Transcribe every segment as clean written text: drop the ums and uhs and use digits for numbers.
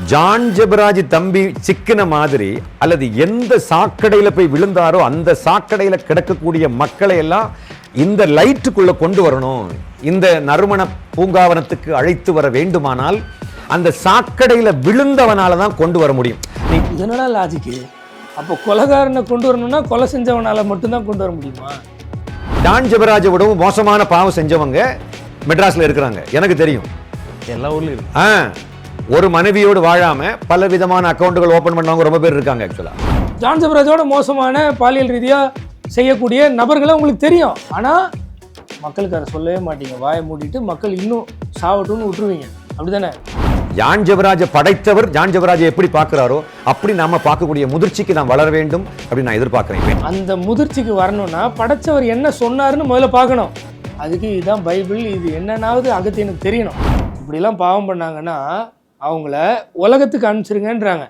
John Jebaraj தம்பி சிக்கின மாதிரி அல்லது எந்த சாக்கடையில போய் விழுந்தாரோ அந்த சாக்கடையில கிடக்கக்கூடிய மக்களை எல்லாம் இந்த லைட்டுக்குள்ள கொண்டு வரணும். இந்த நறுமண பூங்காவனத்துக்கு அழைத்து வர வேண்டுமானால் அந்த சாக்கடையில விழுந்தவனால தான் கொண்டு வர முடியும். இதனால லாஜிக்கு அப்போ கொலைகாரனை கொண்டு வரணும்னா கொலை செஞ்சவனால மட்டும்தான் கொண்டு வர முடியுமா? ஜான் ஜெபராஜை விடவும் மோசமான பாவம் செஞ்சவங்க மெட்ராஸ்ல இருக்கிறாங்க, எனக்கு தெரியும். எல்லா ஊர்லயும் இருக்கு. ஒரு மனைவியோடு வாழாம பல விதமான அக்கௌண்ட்டுகள் ஓபன் பண்ணவங்க ரொம்ப பேர் இருக்காங்க. ஆக்சுவலா ஜான் ஜெபராஜோட மோசமான பாலியல் ரீதியா செய்யக்கூடிய நபர்களை உங்களுக்கு தெரியும். ஆனா மக்களுக்கு அதை சொல்லவே மாட்டீங்க. வாயை மூடிட்டு மக்கள் இன்னும் சாவட்டும்னு விட்டுருவீங்க, அப்படிதானே? ஜான் ஜெபராஜை படைத்தவர் ஜான் ஜெபராஜை எப்படி பார்க்கிறாரோ அப்படி நாம பார்க்கக்கூடிய முதிர்ச்சிக்கு நான் வளர வேண்டும் அப்படின்னு நான் எதிர்பார்க்கிறேன். அந்த முதிர்ச்சிக்கு வரணும்னா படைச்சவர் என்ன சொன்னாருன்னு முதல்ல பார்க்கணும். அதுக்கு இதுதான் பைபிள், இது என்னன்னாவது அகத்தியனுக்கு தெரியணும். இப்படிலாம் பாவம் பண்ணாங்கன்னா அவங்கள உலகத்துக்கு அனுப்பிச்சிருங்கன்றாங்க.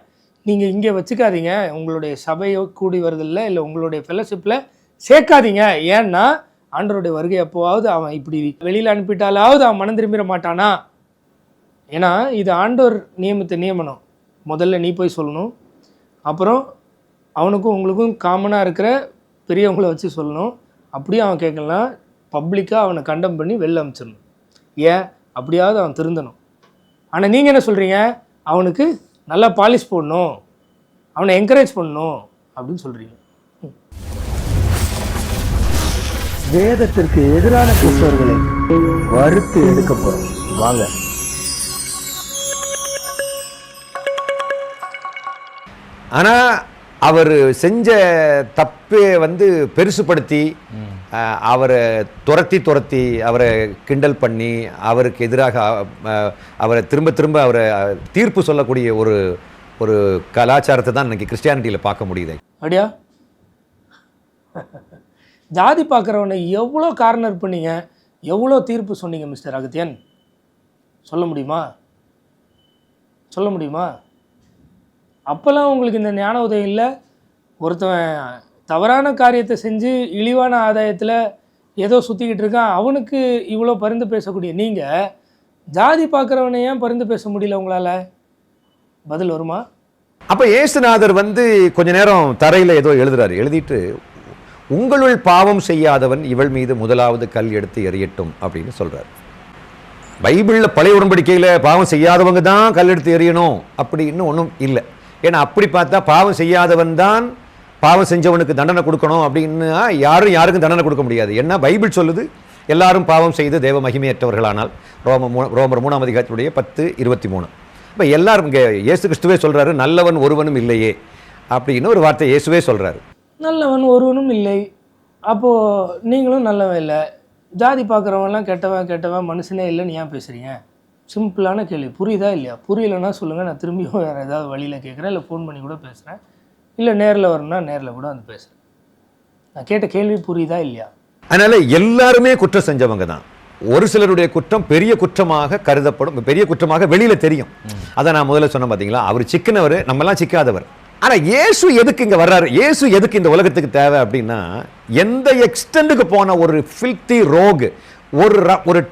நீங்கள் இங்கே வச்சுக்காதீங்க, உங்களுடைய சபையை கூடி வருதில்லை, இல்லை உங்களுடைய ஃபெல்லோஷிப்பில் சேர்க்காதீங்க. ஏன்னா ஆண்டவருடைய வருகை அப்போவாவது அவன் இப்படி வெளியில் அனுப்பிட்டாலாவது அவன் மனம் திரும்பிட மாட்டானா? ஏன்னா இது ஆண்டவர் நியமித்த நியமனம். முதல்ல நீ போய் சொல்லணும், அப்புறம் அவனுக்கும் உங்களுக்கும் காமனாக இருக்கிற பெரியவங்கள வச்சு சொல்லணும். அப்படியே அவன் கேட்கலாம், பப்ளிக்காக அவனை கண்டம் பண்ணி வெளில அனுப்பிச்சிடணும். ஏன்? அப்படியாவது அவன் திருந்தணும். ஆனால் நீங்கள் என்ன சொல்கிறீங்க? அவனுக்கு நல்லா பாலிஷ் போடணும், அவனை என்கரேஜ் பண்ணணும் அப்படின்னு சொல்கிறீங்க. வேதத்திற்கு எதிரான கிறிஸ்தவர்களை வறுத்து எடுக்க போகிறோம், வாங்க. ஆனா அவர் செஞ்ச தப்பை பெருசுபடுத்தி அவரை துரத்தி அவரை கிண்டல் பண்ணி அவருக்கு எதிராக அவரை திரும்ப அவரை தீர்ப்பு சொல்லக்கூடிய ஒரு கலாச்சாரத்தை தான் இன்னைக்கு கிறிஸ்டியானிட்டியில் பார்க்க முடியுது. அப்படியா? ஜாதி பார்க்குறவனை எவ்வளோ கார்னர் பண்ணீங்க, எவ்வளோ தீர்ப்பு சொன்னீங்க மிஸ்டர் அகத்தியன்? சொல்ல முடியுமா? அப்போல்லாம் உங்களுக்கு இந்த ஞான உதயம் இல்லை. ஒருத்தவன் தவறான காரியத்தை செஞ்சு இழிவான ஆதாயத்தில் ஏதோ சுற்றிக்கிட்டு இருக்கான், அவனுக்கு இவ்வளோ பரிந்து பேசக்கூடிய நீங்கள் ஜாதி பார்க்குறவனை ஏன் பரிந்து பேச முடியல உங்களால்? பதில் வருமா? அப்போ இயேசுநாதர் கொஞ்ச நேரம் தரையில் ஏதோ எழுதுறாரு. எழுதிட்டு உங்களுள் பாவம் செய்யாதவன் இவள் மீது முதலாவது கல் எடுத்து எறியட்டும் அப்படின்னு சொல்கிறார். பைபிளில் பழைய உடன்படிக்கையில் பாவம் செய்யாதவங்க தான் கல் எடுத்து எறியணும் அப்படின்னு ஒன்றும் இல்லை. ஏன்னா அப்படி பார்த்தா பாவம் செய்யாதவன் தான் பாவம் செஞ்சவனுக்கு தண்டனை கொடுக்கணும் அப்படின்னு யாருக்கும் தண்டனை கொடுக்க முடியாது. ஏன்னா பைபிள் சொல்லுது எல்லாரும் பாவம் செய்து தேவ மகிமையற்றவர்களானால். ரோமர் 3ஆம் அதிகாரத்துடைய 10:23. இப்போ எல்லாரும் இங்கே இயேசு கிறிஸ்துவே சொல்கிறாரு, நல்லவன் ஒருவனும் இல்லையே அப்படின்னு ஒரு வார்த்தை இயேசுவே சொல்கிறாரு. நல்லவன் ஒருவனும் இல்லை, அப்போது நீங்களும் நல்லவன் இல்லை. ஜாதி பார்க்குறவன்லாம் கெட்டவன் மனுஷனே இல்லைன்னு ஏன் பேசுகிறீங்க? சிம்பிளான கேள்வி. புரியுதா இல்லையா? புரியலைன்னா சொல்லுங்கள், நான் திரும்பியும் வேறு ஏதாவது வழியில் கேட்குறேன், இல்லை ஃபோன் பண்ணி கூட பேசுகிறேன், இல்லை நேரில் வரணும்னா நேரில் கூட பேசுகிறேன். நான் கேட்ட கேள்வி புரியுதா இல்லையா? அதனால் எல்லாருமே குற்றம் செஞ்சவங்க தான். ஒரு சிலருடைய குற்றம் பெரிய குற்றமாக கருதப்படும், பெரிய குற்றமாக வெளியில் தெரியும். அதை நான் முதல்ல சொன்னேன் பார்த்தீங்களா, அவர் சிக்கினவர், நம்மலாம் சிக்காதவர். ஆனால் இயேசு எதுக்கு இங்கே வர்றாரு, இயேசு எதுக்கு இந்த உலகத்துக்கு தேவை அப்படின்னா, எந்த எக்ஸ்டெண்டுக்கு போன ஒரு ஃபில்த்தி ரோகு ஒரு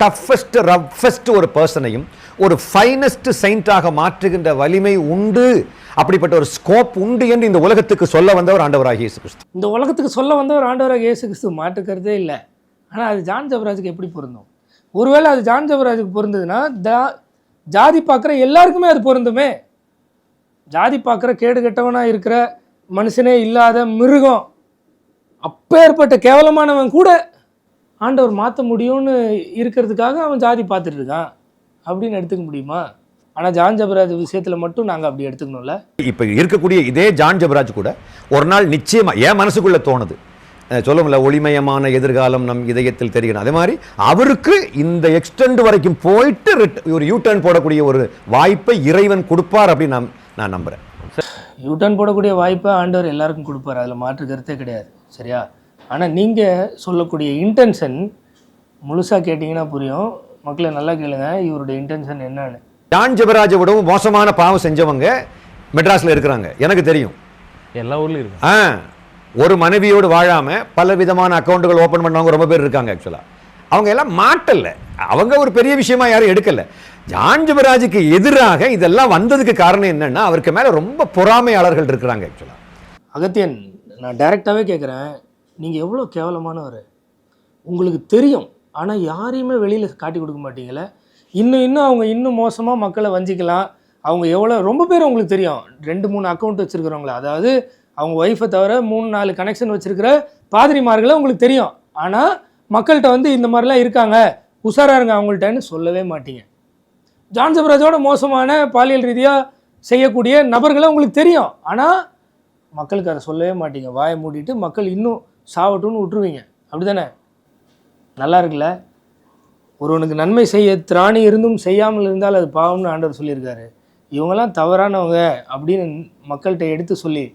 ரஃபஸ்ட் ஒரு பர்சனையும் ஒரு ஃபைனஸ்ட் செயின்டாக மாற்றுகின்ற வலிமை உண்டு, அப்படிப்பட்ட ஒரு ஸ்கோப் உண்டு என்று இந்த உலகத்துக்கு சொல்ல வந்தவர் ஆண்டவராகிய இயேசு கிறிஸ்து. இந்த உலகத்துக்கு சொல்ல வந்தவர் ஆண்டவராகிய இயேசு கிறிஸ்து, மாற்றுக்கிறதே இல்லை. ஆனால் அது ஜான் ஜெபராஜுக்கு எப்படி பொருந்தும்? ஒருவேளை அது ஜான் ஜெபராஜுக்கு பொருந்ததுன்னா ஜாதி பார்க்குற எல்லாருக்குமே அது பொருந்துமே. ஜாதி பார்க்குற கேடு கெட்டவனாக இருக்கிற மனுஷனே இல்லாத மிருகம், அப்பேற்பட்ட கேவலமானவன் கூட ஆண்டவர் மாற்ற முடியும்னு இருக்கிறதுக்காக அவன் ஜாதி பார்த்துட்டு இருக்கான் அப்படின்னு எடுத்துக்க முடியுமா? ஆனால் ஜான் ஜெபராஜ் விஷயத்தில் மட்டும் நாங்கள் அப்படி எடுத்துக்கணும்ல. இப்போ இருக்கக்கூடிய இதே ஜான் ஜெபராஜ் கூட ஒரு நாள் நிச்சயமாக என் மனசுக்குள்ளே தோணுது, சொல்லும்ல ஒளிமயமான எதிர்காலம் நம் இதயத்தில் தெரியும். அதே மாதிரி அவருக்கு இந்த எக்ஸ்டெண்ட் வரைக்கும் போயிட்டு ஒரு யூடர்ன் போடக்கூடிய ஒரு வாய்ப்பை இறைவன் கொடுப்பார் அப்படின்னு நான் நம்புகிறேன். யூடர்ன் போடக்கூடிய வாய்ப்பை ஆண்டவர் எல்லாருக்கும் கொடுப்பார், அதில் மாற்று கருத்தே கிடையாது, சரியா? ஆனால் நீங்கள் சொல்லக்கூடிய இன்டென்ஷன் முழுசாக கேட்டிங்கன்னா புரியும். மக்களை நல்லா கேளுங்க, இவருடைய இன்டென்ஷன் என்னன்னு. ஜான் ஜெபராஜை விடவும் மோசமான பாவம் செஞ்சவங்க மெட்ராஸில் இருக்கிறாங்க, எனக்கு தெரியும். எல்லா ஊர்லயும் இருக்கு. ஒரு மனைவியோடு வாழாம பல விதமான அக்கௌண்ட்டுகள் ஓபன் பண்ணவங்க ரொம்ப பேர் இருக்காங்க. ஆக்சுவலா அவங்க எல்லாம் மாட்டல. அவங்க ஒரு பெரிய விஷயமா யாரும் எடுக்கல. ஜான் ஜெபராஜுக்கு எதிராக இதெல்லாம் வந்ததுக்கு காரணம் என்னன்னா அவருக்கு மேல ரொம்ப பொறாமையாளர்கள் இருக்கிறாங்க. ஆக்சுவலா அகத்தியன், நான் டைரெக்டாகவே கேட்குறேன், நீங்கள் எவ்வளோ கேவலமானவர் உங்களுக்கு தெரியும், ஆனால் யாரையுமே வெளியில் காட்டி கொடுக்க மாட்டீங்களே. இன்னும் அவங்க இன்னும் மோசமாக மக்களை வஞ்சிக்கலாம். அவங்க எவ்வளோ ரொம்ப பேர் உங்களுக்கு தெரியும், 2-3 அக்கௌண்ட் வச்சுருக்கிறவங்கள, அதாவது அவங்க ஒய்ஃபை தவிர 3-4 கனெக்ஷன் வச்சுருக்கிற பாதிரிமார்களை உங்களுக்கு தெரியும். ஆனால் மக்கள்கிட்ட வந்து இந்த மாதிரிலாம் இருக்காங்க, உஷாராக இருங்க அவங்கள்ட்டன்னு சொல்லவே மாட்டீங்க. ஜான் ஜெபராஜோட மோசமான பாலியல் ரீதியாக செய்யக்கூடிய நபர்களை உங்களுக்கு தெரியும், ஆனால் மக்களுக்கு அதை சொல்லவே மாட்டீங்க. வாயை மூடிட்டு மக்கள் இன்னும் சாவட்டும்னு விட்டுருவீங்க. அப்படி தானே? நல்லா இருக்குல்ல? ஒருவனுக்கு நன்மை செய்ய திராணி இருந்தும் செய்யாமல் இருந்தால் அது பாவம்னு ஆண்டவர் சொல்லியிருக்காரு. இவங்கெல்லாம் தவறானவங்க அப்படின்னு மக்கள்கிட்ட எடுத்து சொல்லி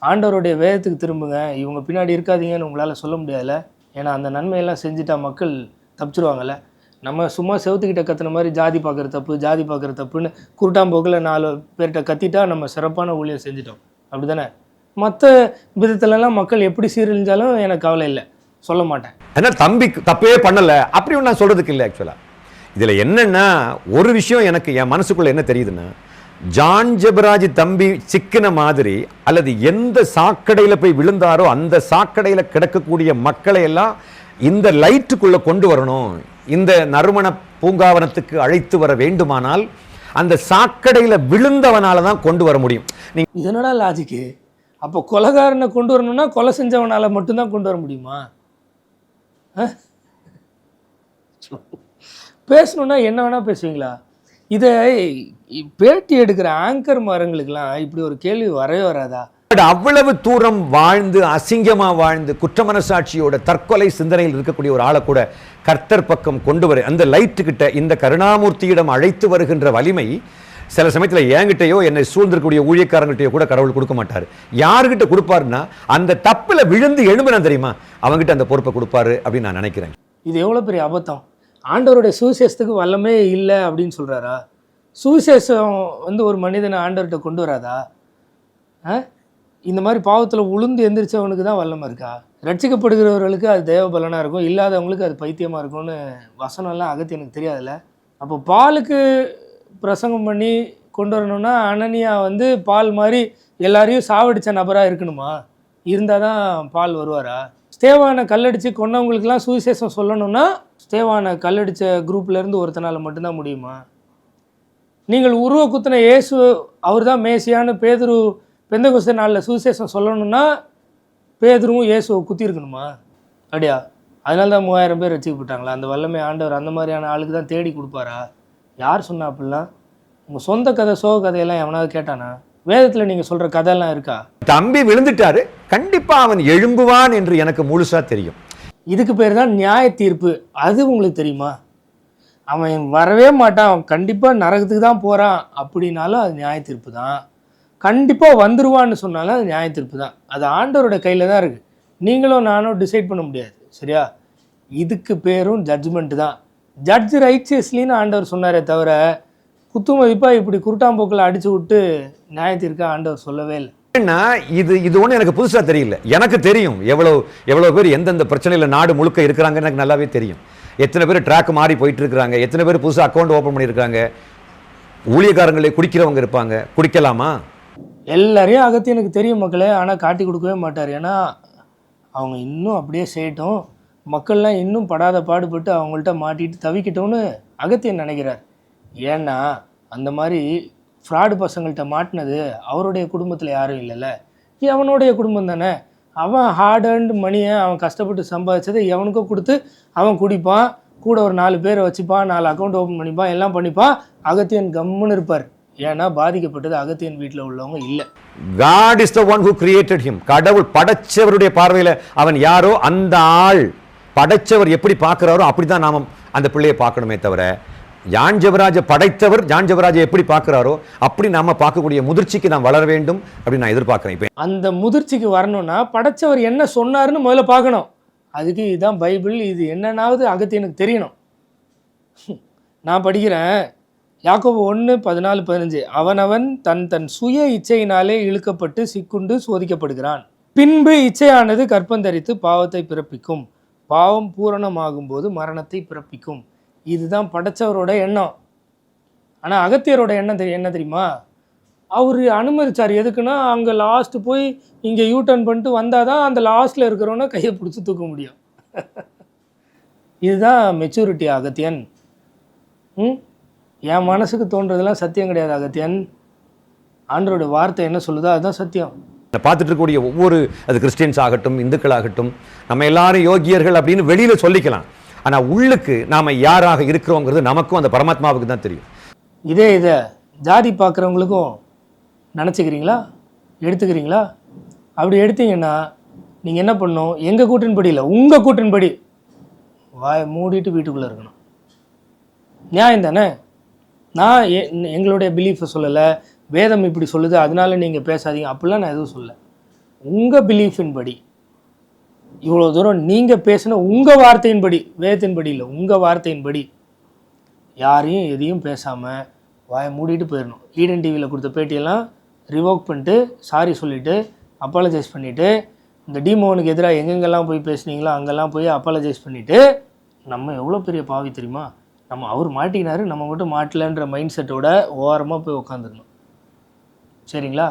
ஆண்டவருடைய வேதத்துக்கு திரும்புங்க, இவங்க பின்னாடி இருக்காதீங்கன்னு உங்களால் சொல்ல முடியாதுல்ல. ஏன்னா அந்த நன்மையெல்லாம் செஞ்சுட்டா மக்கள் தப்பிச்சிருவாங்கல்ல. நம்ம சும்மா செவத்துக்கிட்ட கத்துன மாதிரி ஜாதி பார்க்குற தப்பு, ஜாதி பார்க்குற தப்புன்னு குருட்டாம்போக்கில் 4 பேர்கிட்ட கத்திட்டா நம்ம சிறப்பான ஊழியம் செஞ்சிட்டோம். அப்படி தானே? மற்ற விதத்துலலாம் மக்கள் எப்படி சீரழிஞ்சாலும் எனக்கு கவலை இல்லை, சொல்ல மாட்டேன். ஏன்னா தம்பி தப்பே பண்ணலை அப்படி ஒன்று நான் சொல்கிறதுக்கு இல்லை. ஆக்சுவலாக இதில் என்னென்னா ஒரு விஷயம் எனக்கு என் மனசுக்குள்ளே என்ன தெரியுதுன்னா, ஜான் ஜெபராஜ் தம்பி சிக்கின மாதிரி அல்லது எந்த சாக்கடையில் போய் விழுந்தாரோ அந்த சாக்கடையில் கிடக்கக்கூடிய மக்களை எல்லாம் இந்த லைட்டுக்குள்ளே கொண்டு வரணும், இந்த நறுமண பூங்காவனத்துக்கு அழைத்து வர வேண்டுமானால் அந்த சாக்கடையில் விழுந்தவனால தான் கொண்டு வர முடியும். இதனடா லாஜிக்கு? அப்போ கொலைகாரனை கொண்டு வரணும்னா கொலை செஞ்சவனால் மட்டும்தான் கொண்டு வர முடியுமா? பேசணுன்னா என்ன வேணால் பேசுவீங்களா? இதை பேட்டி எடுக்கிற ஆங்கர் மாரங்களுக்கெல்லாம் இப்படி ஒரு கேள்வி வரவே வராதா? அவ்வளவு தூரம் வாழ்ந்து அசிங்கமா வாழ்ந்து குற்றமனசாட்சியோட தற்கொலை சிந்தனையில் இருக்கக்கூடிய ஒரு ஆளை கூட கர்த்தர் பக்கம் கொண்டு வர அந்த லைட்டு கிட்ட இந்த கருணாமூர்த்தியிடம் அழைத்து வருகின்ற வலிமை சில சமயத்தில் என்கிட்டயோ என்னை சூழ்ந்திருக்கக்கூடிய ஊழியக்காரங்கள்ட்டையோ கூட கடவுள் கொடுக்க மாட்டார். யாருக்கிட்ட கொடுப்பாருன்னா அந்த தப்பில் விழுந்து எழும்புனா தெரியுமா அவங்ககிட்ட அந்த பொறுப்பை கொடுப்பாரு அப்படின்னு நான் நினைக்கிறேன். இது எவ்வளோ பெரிய அபத்தம்! ஆண்டவருடைய சுவிசேஷத்துக்கு வல்லமே இல்லை அப்படின்னு சொல்கிறாரா? சுவிசேஷம் வந்து ஒரு மனிதனை ஆண்டவர்கிட்ட கொண்டு வராதா? இந்த மாதிரி பாவத்தில் உளுந்து எந்திரிச்சவனுக்கு தான் வல்லமை இருக்கா? ரட்சிக்கப்படுகிறவர்களுக்கு அது தேவபலனாக இருக்கும், இல்லாதவங்களுக்கு அது பைத்தியமாக இருக்கும்னு வசனம்லாம் அகத்தியனுக்கு தெரியாதுல்ல. அப்போ பாலுக்கு பிரசங்கம் பண்ணி கொண்டு வரணும்னா அனனியா வந்து பால் மாதிரி எல்லாரையும் சாவடித்த நபராக இருக்கணுமா? இருந்தால் தான் பால் வருவாரா? ஸ்தேவானை கல்லடித்து கொண்டவங்களுக்கெல்லாம் சுவிசேஷம் சொல்லணும்னா ஸ்தேவானை கல்லடித்த குரூப்லேருந்து ஒருத்தனால் மட்டும்தான் முடியுமா? நீங்கள் உருவ குத்தின இயேசு அவர் தான் மேசியான்னு பேதுரு பெந்தகோஸ்தே நாளில் சுவிசேஷம் சொல்லணும்னா பேதுருவும் இயேசுவை குத்தி இருக்கணுமா? அப்படியா? அதனால தான் 3000 பேர் ரட்சிக்கப்பட்டாங்களா? அந்த வல்லமை ஆண்டவர் அந்த மாதிரியான ஆளுக்கு தான் தேடி கொடுப்பாரா? யார் சொன்னா அப்படிலாம்? உங்கள் சொந்த கதை சோக கதையெல்லாம் எவனாவது கேட்டானா? வேதத்தில் நீங்கள் சொல்கிற கதையெல்லாம் இருக்கா? தம்பி விழுந்துட்டாரு, கண்டிப்பாக அவன் எழும்புவான் என்று எனக்கு முழுசாக தெரியும். இதுக்கு பேர் தான் நியாய தீர்ப்பு. அது உங்களுக்கு தெரியுமா? அவன் வரவே மாட்டான், அவன் கண்டிப்பாக நரகத்துக்கு தான் போகிறான் அப்படின்னாலும் அது நியாய தீர்ப்பு தான். கண்டிப்பாக வந்துடுவான்னு சொன்னாலும் அது நியாய தீர்ப்பு தான். அது ஆண்டவரோட கையில் தான் இருக்குது. நீங்களும் நானும் டிசைட் பண்ண முடியாது, சரியா? இதுக்கு பேரும் ஜட்ஜ்மெண்ட்டு தான். ஜட்ஜ் ரைட்சியஸ்லின்னு ஆண்டவர் சொன்னாரே தவிர குத்து மதிப்பாக இப்படி குருட்டாம்போக்கில் அடிச்சு விட்டு நியாயத்திற்காக ஆண்டவர் சொல்லவே இல்லை. ஏன்னா இது ஒன்றும் எனக்கு புதுசாக தெரியல. எனக்கு தெரியும் எவ்வளோ பேர் எந்தெந்த பிரச்சனையில் நாடு முழுக்க இருக்கிறாங்கன்னு எனக்கு நல்லாவே தெரியும். எத்தனை பேர் ட்ராக் மாறி போயிட்டு இருக்கிறாங்க, எத்தனை பேர் புதுசாக அக்கௌண்ட் ஓப்பன் பண்ணியிருக்காங்க. ஊழியக்காரங்களே குடிக்கிறவங்க இருப்பாங்க, குடிக்கலாமா? எல்லாரையும் அகத்தி எனக்கு தெரியும் மக்களே, ஆனால் காட்டி கொடுக்கவே மாட்டார். ஏன்னா அவங்க இன்னும் அப்படியே செய்யட்டும், மக்கள்லாம் இன்னும் படாத பாடுபட்டு அவங்கள்ட்ட மாட்டிட்டு தவிக்கிட்டோன்னு அகத்தியன் நினைக்கிறார். ஏன்னா அந்த மாதிரி ஃப்ராடு பசங்கள்கிட்ட மாட்டினது அவருடைய குடும்பத்தில் யாரும் இல்லைல்ல, அவனுடைய குடும்பம் தானே. அவன் ஹார்ட் அண்ட் மணியை அவன் கஷ்டப்பட்டு சம்பாதிச்சதை எவனுக்கோ கொடுத்து அவன் குடிப்பான், கூட ஒரு 4 பேரை வச்சுப்பான், 4 அக்கௌண்ட் ஓப்பன் பண்ணிப்பான், எல்லாம் பண்ணிப்பான். அகத்தியன் கம்முன்னு இருப்பார். ஏன்னா பாதிக்கப்பட்டது அகத்தியன் வீட்டில் உள்ளவங்க இல்லை. God is the one who created him. கடவுள் படைச்சவருடைய பார்வையில் அவன் யாரோ அந்த ஆள் படைச்சவர் எப்படி பார்க்குறாரோ அப்படி தான் நாம் அந்த பிள்ளையை பார்க்கணுமே தவிர ஜான் ஜெபராஜை படைத்தவர் ஜான் ஜெபராஜை எப்படி பார்க்குறாரோ அப்படி நாம் பார்க்கக்கூடிய முதிர்ச்சிக்கு நான் வளர வேண்டும் அப்படின்னு நான் எதிர்பார்க்குறேன். இப்போ அந்த முதிர்ச்சிக்கு வரணும்னா படைச்சவர் என்ன சொன்னாருன்னு முதல்ல பார்க்கணும். அதுக்கு இதுதான் பைபிள், இது என்னன்னாவது அகத்தியனுக்கு தெரியணும். நான் படிக்கிறேன் யாக்கோபு 1:14-15. அவனவன் தன் சுய இச்சையினாலே இழுக்கப்பட்டு சிக்குண்டு சோதிக்கப்படுகிறான். பின்பு இச்சையானது கற்பந்தரித்து பாவத்தை பிறப்பிக்கும், பாவம் பூரணமாகும் போது மரணத்தை பிறப்பிக்கும். இதுதான் படைச்சவரோட எண்ணம். ஆனால் அகத்தியரோட எண்ணம் என்ன தெரியுமா? அவர் அனுமதிச்சார். எதுக்குன்னா அங்கே லாஸ்ட்டு போய் இங்கே யூட்டர்ன் பண்ணிட்டு வந்தால் தான் அந்த லாஸ்ட்டில் இருக்கிறவன கையை பிடிச்சி தூக்க முடியும். இதுதான் மெச்சூரிட்டி அகத்தியன். என் மனசுக்கு தோன்றதெல்லாம் சத்தியம் கிடையாது அகத்தியன். ஆண்டவருடைய வார்த்தை என்ன சொல்லுதோ அதுதான் சத்தியம். பார்த்துட்டு இருக்கக்கூடிய ஒவ்வொரு, அது கிறிஸ்டியன்ஸ் ஆகட்டும், இந்துக்கள் ஆகட்டும், நம்ம எல்லாரும் யோகியர்கள் அப்படின்னு வெளியில் சொல்லிக்கலாம். ஆனால் உள்ளுக்கு நாம் யாராக இருக்கிறோங்கிறது நமக்கும் அந்த பரமாத்மாவுக்கு தான் தெரியும். இதை ஜாதி பார்க்குறவங்களுக்கும் நினச்சிக்கிறீங்களா, எடுத்துக்கிறீங்களா? அப்படி எடுத்தீங்கன்னா நீங்கள் என்ன பண்ணணும்? எங்கள் கூட்டின்படி இல்லை, உங்கள் கூட்டின்படி வாயை மூடிட்டு வீட்டுக்குள்ளே இருக்கணும். நியாயம் தானே? நான் எங்களுடைய பிலீஃபை சொல்லலை, வேதம் இப்படி சொல்லுது அதனால நீங்கள் பேசாதீங்க அப்படிலாம் நான் எதுவும் சொல்லலை. உங்கள் பிலீஃபின் படி இவ்வளோ தூரம் நீங்கள் பேசின உங்கள் வார்த்தையின்படி, வேதத்தின்படி இல்லை, உங்கள் வார்த்தையின்படி யாரையும் எதையும் பேசாமல் வாயை மூடிட்டு போயிடணும். ஈடன் டிவியில் கொடுத்த பேட்டியெல்லாம் ரிவோக் பண்ணிட்டு சாரி சொல்லிவிட்டு அப்பாலஜைஸ் பண்ணிவிட்டு, இந்த டிமோனுக்கு எதிராக எங்கெங்கெல்லாம் போய் பேசுனீங்களோ அங்கெல்லாம் போய் அப்பாலஜைஸ் பண்ணிவிட்டு, நம்ம எவ்வளோ பெரிய பாவி தெரியுமா? நம்ம அவர் மாட்டினார், நம்ம மட்டும் மாட்டலன்ற மைண்ட் செட்டோட ஓரமாக போய் உட்காந்துக்கணும். சரிங்களா?